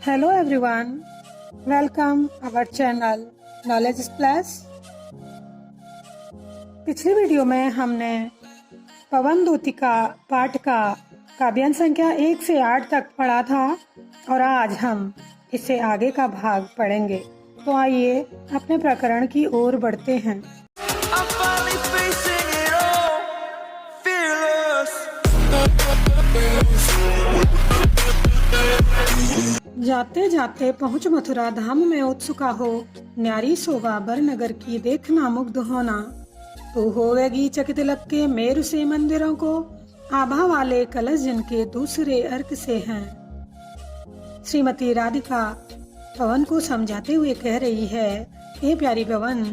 Hello everyone, welcome our channel Knowledge Plus। पिछली video में हमने पवन दूतिका पाठ का काव्यांश संख्या 1 से 8 तक पढ़ा था और आज हम इससे आगे का भाग पढ़ेंगे। तो आइए अपने प्रकरण की ओर बढ़ते हैं। जाते जाते पहुँच मथुरा धाम में उत्सुका हो, न्यारी शोभा बर नगर की देखना मुग्ध होना। तू होवेगी चकित लग के मेरु से मंदिरों को, आभा वाले कलश जिनके दूसरे अर्क से हैं। श्रीमती राधिका पवन को समझाते हुए कह रही है, हे प्यारी पवन,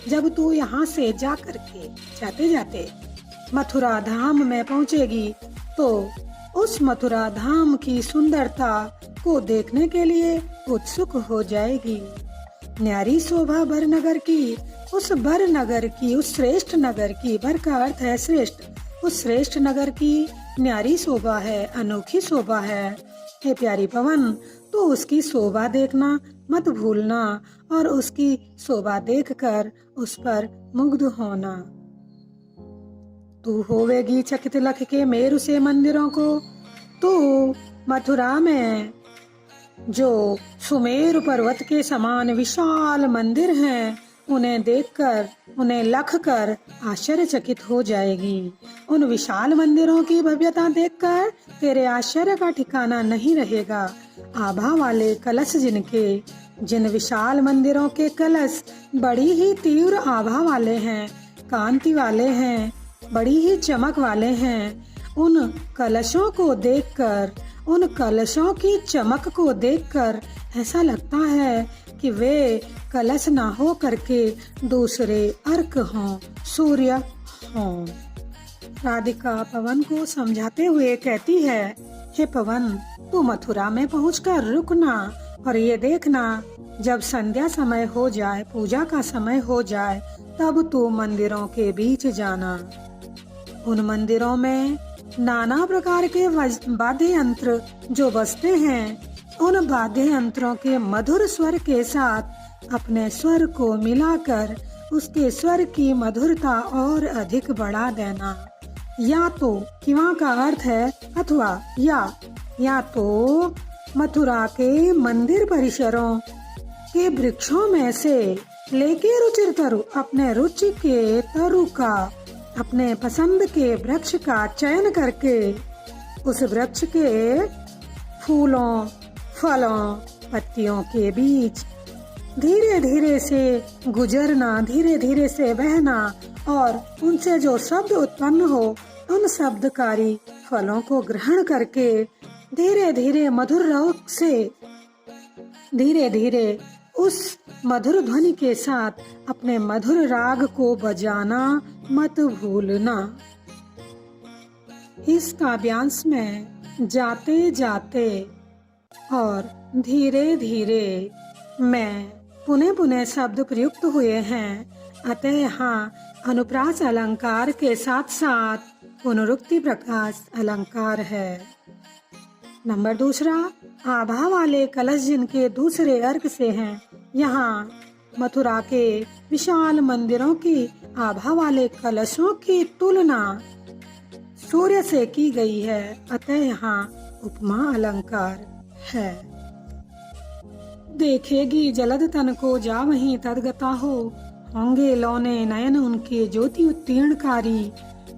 जब तू यहाँ से जा करके जाते जाते मथुरा धाम में पहुँचेगी तो उस मथुरा धाम की सुंदरता को देखने के लिए उत्सुक हो जाएगी। न्यारी शोभा बर नगर की, उस बर नगर की, उस श्रेष्ठ नगर की, बर का अर्थ है श्रेष्ठ, उस श्रेष्ठ नगर की न्यारी शोभा है, अनोखी शोभा है। हे प्यारी पवन, तो उसकी शोभा देखना मत भूलना और उसकी शोभा देखकर उस पर मुग्ध होना। तू होवेगी चकित लख के मेरु से मंदिरों को, तू मथुरा में जो सुमेरु पर्वत के समान विशाल मंदिर हैं, उन्हें देखकर, उन्हें लख कर आश्चर्यचकित हो जाएगी। उन विशाल मंदिरों की भव्यता देखकर तेरे आश्चर्य का ठिकाना नहीं रहेगा। आभा वाले कलश जिनके, जिन विशाल मंदिरों के कलश बड़ी ही तीव्र आभा वाले हैं, कांति वाले हैं, बड़ी ही चमक वाले हैं, उन कलशों को देखकर, उन कलशों की चमक को देखकर ऐसा लगता है कि वे कलश ना हो करके दूसरे अर्क हों, सूर्य हों। राधिका पवन को समझाते हुए कहती है, हे पवन, तू मथुरा में पहुंचकर रुकना और ये देखना, जब संध्या समय हो जाए, पूजा का समय हो जाए, तब तू मंदिरों के बीच जाना। उन मंदिरों में नाना प्रकार के वाद्य यंत्र जो बजते हैं, उन वाद्य यंत्रों के मधुर स्वर के साथ अपने स्वर को मिलाकर उसके स्वर की मधुरता और अधिक बढ़ा देना। या तो किवा का अर्थ है अथवा या तो मथुरा के मंदिर परिसरों के वृक्षों में से लेके रुचिर तरु, अपने रुचि के तरु का, अपने पसंद के वृक्ष का चयन करके उस वृक्ष के फूलों, फलों, पत्तियों के बीच धीरे धीरे से गुजरना, धीरे धीरे से बहना और उनसे जो शब्द उत्पन्न हो, उन शब्दकारी फलों को ग्रहण करके धीरे धीरे मधुर रस से, धीरे धीरे उस मधुर ध्वनि के साथ अपने मधुर राग को बजाना मत भूलना। इस काव्यांश में जाते जाते और धीरे धीरे में पुनः पुनः शब्द प्रयुक्त हुए हैं, अतः यहाँ अनुप्रास अलंकार के साथ साथ पुनरुक्ति प्रकाश अलंकार है। नंबर दूसरा, आभा वाले कलश जिनके दूसरे अर्क से हैं। यहाँ मथुरा के विशाल मंदिरों की आभा वाले कलशों की तुलना सूर्य से की गई है, अतः यहाँ उपमा अलंकार है। देखेगी जलद तन को जा वहीं तदगता हो, होंगे लौने नयन उनके ज्योति उत्तीर्णकारी,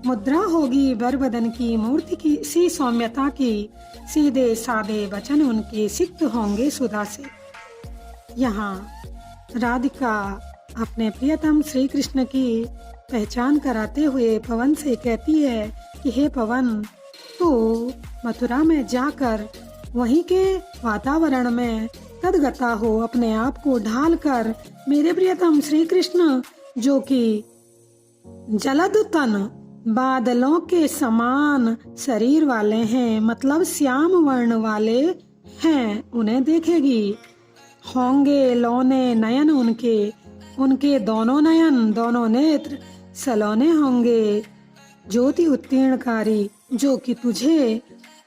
मुद्रा होगी बर बदन की मूर्ति की सी सौम्यता की, सीधे सादे वचन उनके सिक्त होंगे सुधा से। यहाँ राधिका अपने प्रियतम श्री कृष्ण की पहचान कराते हुए पवन से कहती है कि हे पवन, तू मथुरा में जाकर वहीं के वातावरण में तदगता हो, अपने आप को ढाल कर मेरे प्रियतम श्री कृष्ण जो कि जलद तन, बादलों के समान शरीर वाले हैं, मतलब श्याम वर्ण वाले हैं, उन्हें देखेगी। होंगे लौने नयन उनके, उनके दोनों नयन, दोनों नेत्र सलोने होंगे, ज्योति उत्तीर्णकारी, जो कि तुझे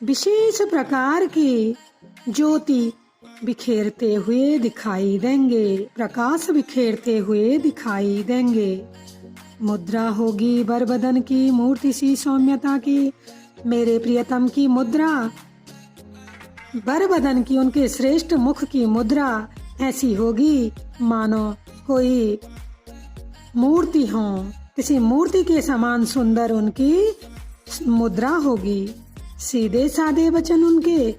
विशेष प्रकार की ज्योति बिखेरते हुए दिखाई देंगे, प्रकाश बिखेरते हुए दिखाई देंगे। मुद्रा होगी बर बदन की, मूर्ति सी सौम्यता की। मेरे प्रियतम की मुद्रा, बर बदन की, उनके श्रेष्ठ मुख की मुद्रा ऐसी होगी मानो कोई मूर्ति हो, किसी मूर्ति के समान सुंदर उनकी मुद्रा होगी। सीधे साधे वचन उनके,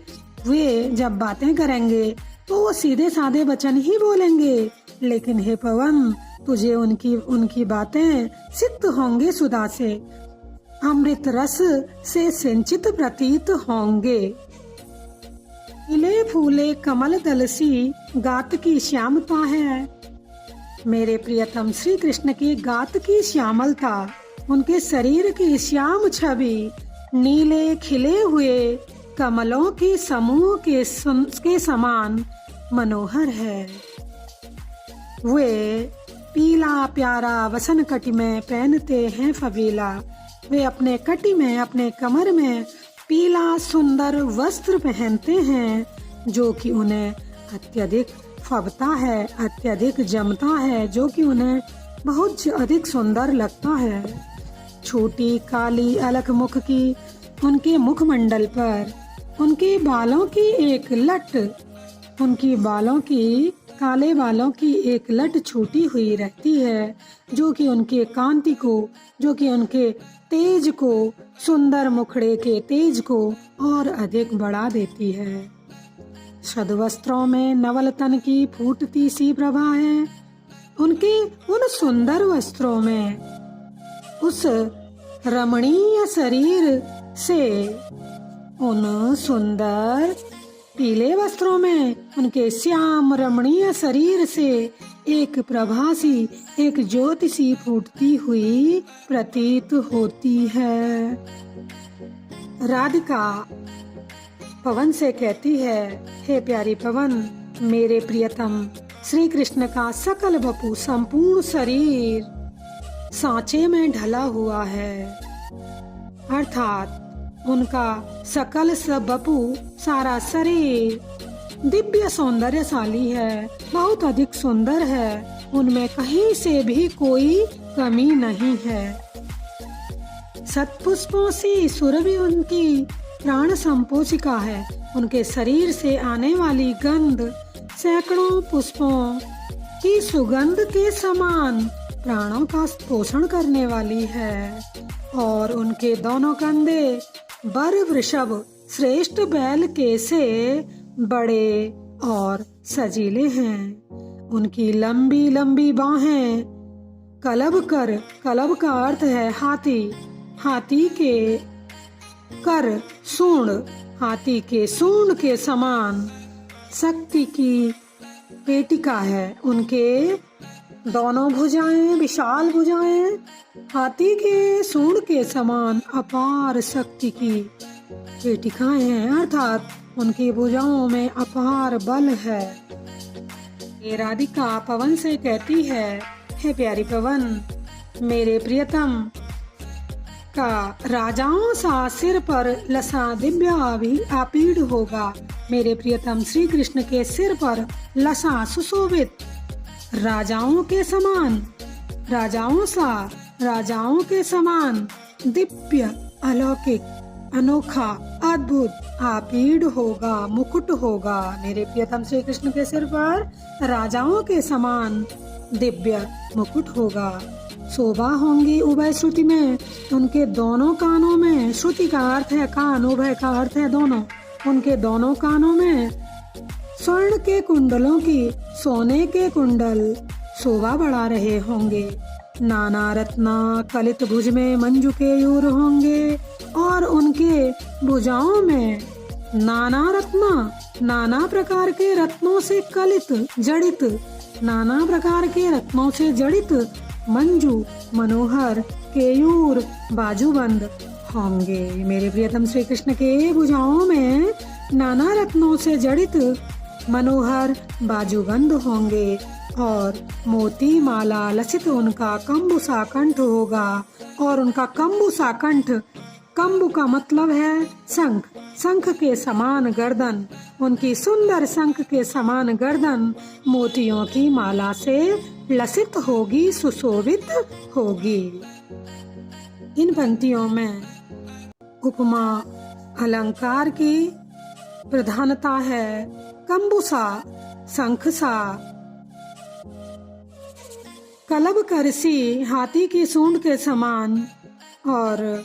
वे जब बातें करेंगे तो वो सीधे साधे वचन ही बोलेंगे, लेकिन हे पवन, तुझे उनकी बातें सिक्त होंगे सुधा से, अमृत रस से सिंचित प्रतीत होंगे। खिले फूले कमल दल सी गात की श्यामता है। मेरे प्रियतम श्री कृष्ण की गात की श्यामलता, उनके शरीर की श्याम छवि नीले खिले हुए कमलों के समूह के समान मनोहर है। वे पीला प्यारा वसन कटी में पहनते हैं फबीला। वे अपने कटी में, अपने कमर में पीला सुंदर वस्त्र पहनते हैं, जो कि उन्हें अत्यधिक फबता है, अत्यधिक जमता है, जो कि उन्हें बहुत अधिक सुंदर लगता है। छोटी काली अलग मुख की, उनके मुखमंडल पर उनके बालों की एक लट, उनकी बालों की, काले बालों की एक लट छूटी हुई रहती है, जो कि उनके कांति को, जो कि उनके तेज को, सुंदर मुखड़े के तेज को और अधिक बढ़ा देती है। सदवस्त्रों में नवल तन की फूटती सी प्रभा है। उनके उन सुंदर वस्त्रों में, उस रमणीय शरीर से, उन सुंदर पीले वस्त्रों में, उनके श्याम रमणीय शरीर से एक प्रभा सी, एक ज्योति सी फूटती हुई प्रतीत होती है। राधिका पवन से कहती है, हे प्यारी पवन, मेरे प्रियतम श्री कृष्ण का सकल वपु, संपूर्ण शरीर सांचे में ढला हुआ है, अर्थात उनका सकल वपु, सारा शरीर दिव्य सौंदर्यशाली है, बहुत अधिक सुंदर है, उनमें कहीं से भी कोई कमी नहीं है। सतपुष्पों सी सुरभि उनकी प्राण संपोषिका है। उनके शरीर से आने वाली गंध सैकड़ों पुष्पों की सुगंध के समान प्राणों का पोषण करने वाली है। और उनके दोनों कंधे बर वृषभ श्रेष्ठ बैल के से बड़े और सजीले हैं। उनकी लंबी लंबी बाहें कलब का अर्थ है हाथी, हाथी के कर सूंड, हाथी के सूंड के समान शक्ति की पेटिका है। उनके दोनों भुजाएं, विशाल भुजाएं हाथी के सूंड के समान अपार शक्ति की पेटिकाएं हैं, अर्थात उनकी भुजाओं में अपार बल है। ये राधिका पवन से कहती है, हे प्यारी पवन, मेरे प्रियतम का राजाओं सा सिर पर लसा दिव्य आपीड़ होगा। मेरे प्रियतम श्री कृष्ण के सिर पर लसा सुशोभित राजाओं के समान, राजाओं के समान दिव्य अलौकिक अनोखा अद्भुत आपीड़ होगा, मुकुट होगा। मेरे प्रियतम श्री कृष्ण के सिर पर राजाओं के समान दिव्य मुकुट होगा। शोभा होंगी उभय श्रुति में, उनके दोनों कानों में, श्रुति का अर्थ है कान, उभय का अर्थ है दोनों, उनके दोनों कानों में स्वर्ण के कुंडलों की, सोने के कुंडल शोभा बढ़ा रहे होंगे। नाना रत्ना कलित भुज में मंजू के यूर होंगे और उनके भुजाओं में नाना रत्ना, नाना प्रकार के रत्नों से कलित जड़ित, नाना प्रकार के रत्नों से जड़ित मंजू मनोहर केयूर बाजूबंद होंगे। मेरे प्रियतम श्री कृष्ण के भुजाओं में नाना रत्नों से जड़ित मनोहर बाजूबंद होंगे और मोती माला लसित उनका कंबुसा कंठ होगा और उनका कंबुसा कंठ कंबु का मतलब है शंख, शंख के समान गर्दन, उनकी सुंदर शंख के समान गर्दन मोतियों की माला से लसित होगी, सुशोभित होगी। इन पंक्तियों में उपमा अलंकार की प्रधानता है। कंबुसा शंख सा, कलब करसी हाथी की सूंड के समान, और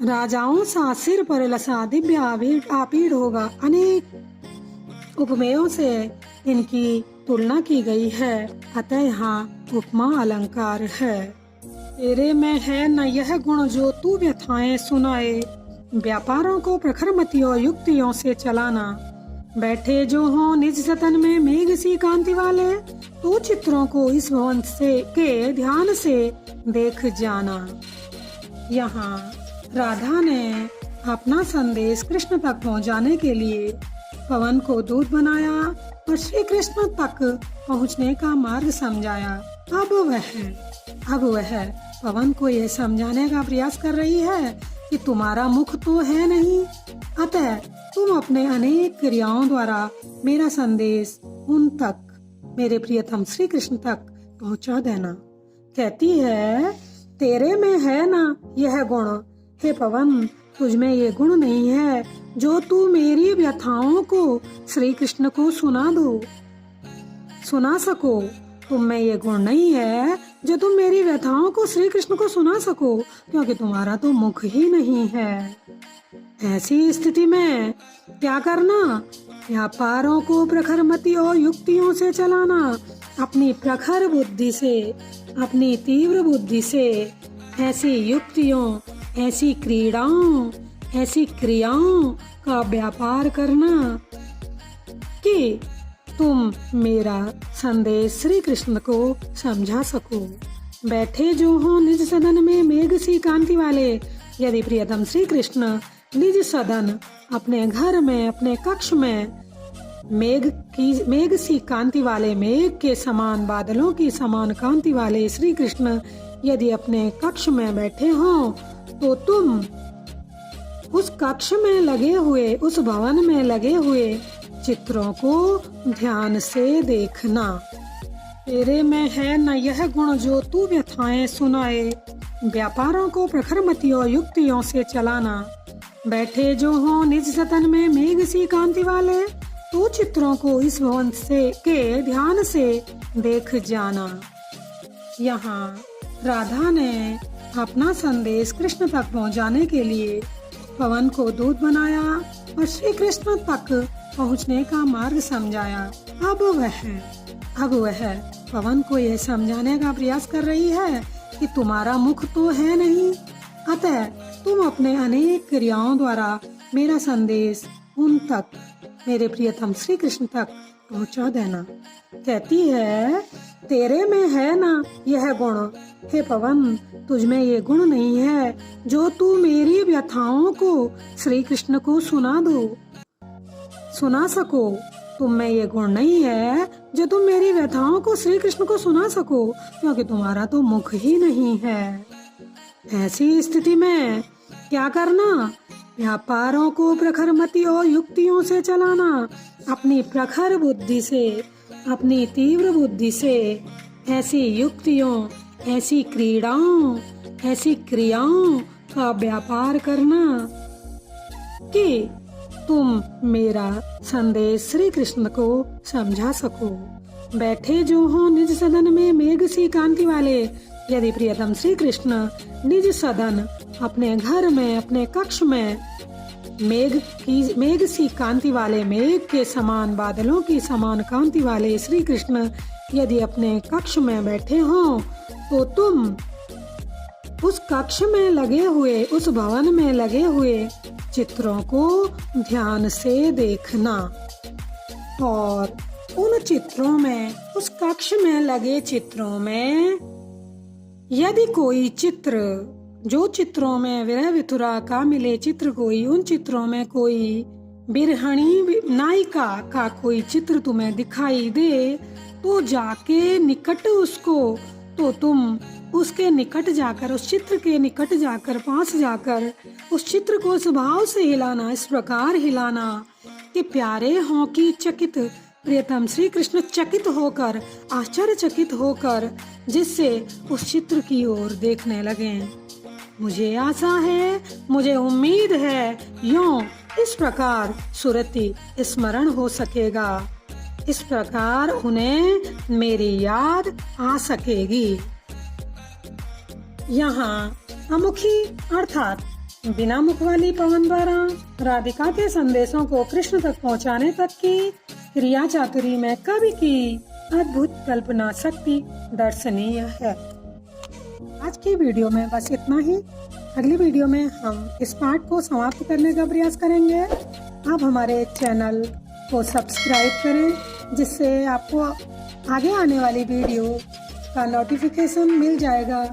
राजाओं सा सिर पर लसा दिव्य आपीड़ होगा। अनेक उपमेयों से इनकी तुलना की गई है, अतः यहाँ उपमा अलंकार है। तेरे में है न यह गुण जो तू व्यथाएं सुनाए, व्यापारों को प्रखर मतियों युक्तियों से चलाना। बैठे जो हो निज सदन में मेघ सी कांति वाले, तो चित्रों को इस भवन से के ध्यान से देख जाना। यहाँ राधा ने अपना संदेश कृष्ण तक पहुँचाने के लिए पवन को दूत बनाया और श्री कृष्ण तक पहुँचने का मार्ग समझाया। अब वह पवन को यह समझाने का प्रयास कर रही है कि तुम्हारा मुख तो है नहीं, अतः तुम अपने अनेक क्रियाओं द्वारा मेरा संदेश उन तक, मेरे प्रियतम श्री कृष्ण तक पहुंचा देना। कहती है, तेरे में है ना यह गुण, हे पवन तुझ में ये गुण नहीं है जो तू मेरी व्यथाओं को श्री कृष्ण को सुना सको। तुम में ये गुण नहीं है जो तुम मेरी व्यथाओं को श्री कृष्ण को सुना सको, क्योंकि तुम्हारा तो मुख ही नहीं है। ऐसी स्थिति में क्या करना? व्यापारों को प्रखर मति और युक्तियों से चलाना। अपनी प्रखर बुद्धि से, अपनी तीव्र बुद्धि से ऐसी युक्तियों, ऐसी क्रीड़ाओं, ऐसी क्रियाओं का व्यापार करना कि तुम मेरा संदेश श्री कृष्ण को समझा सको। बैठे जो हो निज सदन में मेघ सी कांति वाले, यदि प्रियतम श्री कृष्ण निज सदन, अपने घर में, अपने कक्ष में मेघ सी कांति वाले, मेघ के समान, बादलों की समान कांति वाले श्री कृष्ण यदि अपने कक्ष में बैठे हो, तो तुम उस कक्ष में लगे हुए, उस भवन में लगे हुए चित्रों को ध्यान से देखना। तेरे में है न यह गुण जो तू व्यथाएं सुनाए, व्यापारों को प्रखर मतियों युक्तियों से चलाना। बैठे जो हो निज सदन में मेघ सी कांति वाले, तो चित्रों को इस भवन से के ध्यान से देख जाना। यहाँ राधा ने अपना संदेश कृष्ण तक पहुँचाने के लिए पवन को दूत बनाया और श्री कृष्ण तक पहुँचने का मार्ग समझाया। अब वह पवन को यह समझाने का प्रयास कर रही है कि तुम्हारा मुख तो है नहीं, अतः तुम अपने अनेक क्रियाओं द्वारा मेरा संदेश उन तक, मेरे प्रियतम श्री कृष्ण तक पहुँचा देना। कहती है, तेरे में है ना यह गुण, हे पवन तुझ में ये गुण नहीं है जो तू मेरी व्यथाओं को श्री कृष्ण को सुना सको। तुम में ये गुण नहीं है जो तुम मेरी व्यथाओं को श्री कृष्ण को सुना सको, क्योंकि तुम्हारा तो मुख ही नहीं है। ऐसी स्थिति में क्या करना? व्यापारों को प्रखर मति और युक्तियों से चलाना। अपनी प्रखर बुद्धि से, अपनी तीव्र बुद्धि से ऐसी युक्तियों, ऐसी क्रीड़ाओं, ऐसी क्रियाओं का व्यापार करना कि तुम मेरा संदेश श्री कृष्ण को समझा सको। बैठे जो हो निज सदन में मेघ सी कांति वाले, यदि प्रियतम श्री कृष्ण निज सदन, अपने घर में, अपने कक्ष में मेघ सी कांति वाले, मेघ के समान, बादलों की समान कांति वाले श्री कृष्ण यदि अपने कक्ष में बैठे हो, तो तुम उस कक्ष में लगे हुए, उस भवन में लगे हुए चित्रों को ध्यान से देखना। और उन चित्रों में, उस कक्ष में लगे चित्रों में यदि कोई चित्र, जो चित्रों में विरह विथुरा का मिले चित्र कोई, उन चित्रों में कोई बिरहणी नायिका का कोई चित्र तुम्हें दिखाई दे, तो जाके निकट उसको तो तुम उसके निकट जाकर, उस चित्र के निकट जाकर, पास जाकर उस चित्र को स्वभाव से हिलाना, इस प्रकार हिलाना कि प्यारे हों कि चकित प्रियतम श्री कृष्ण चकित होकर, आश्चर्यचकित होकर, जिससे उस चित्र की ओर देखने लगे। मुझे आशा है, मुझे उम्मीद है, यूं इस प्रकार सुरति स्मरण हो सकेगा, इस प्रकार उन्हें मेरी याद आ सकेगी। यहाँ अमुखी अर्थात बिना मुख वाली पवन द्वारा राधिका के संदेशों को कृष्ण तक पहुँचाने तक की क्रिया चातुरी में कवि की अद्भुत कल्पना शक्ति दर्शनीय है। आज की वीडियो में बस इतना ही। अगली वीडियो में हम इस पाठ को समाप्त करने का प्रयास करेंगे। आप हमारे चैनल को सब्सक्राइब करें, जिससे आपको आगे आने वाली वीडियो का नोटिफिकेशन मिल जाएगा।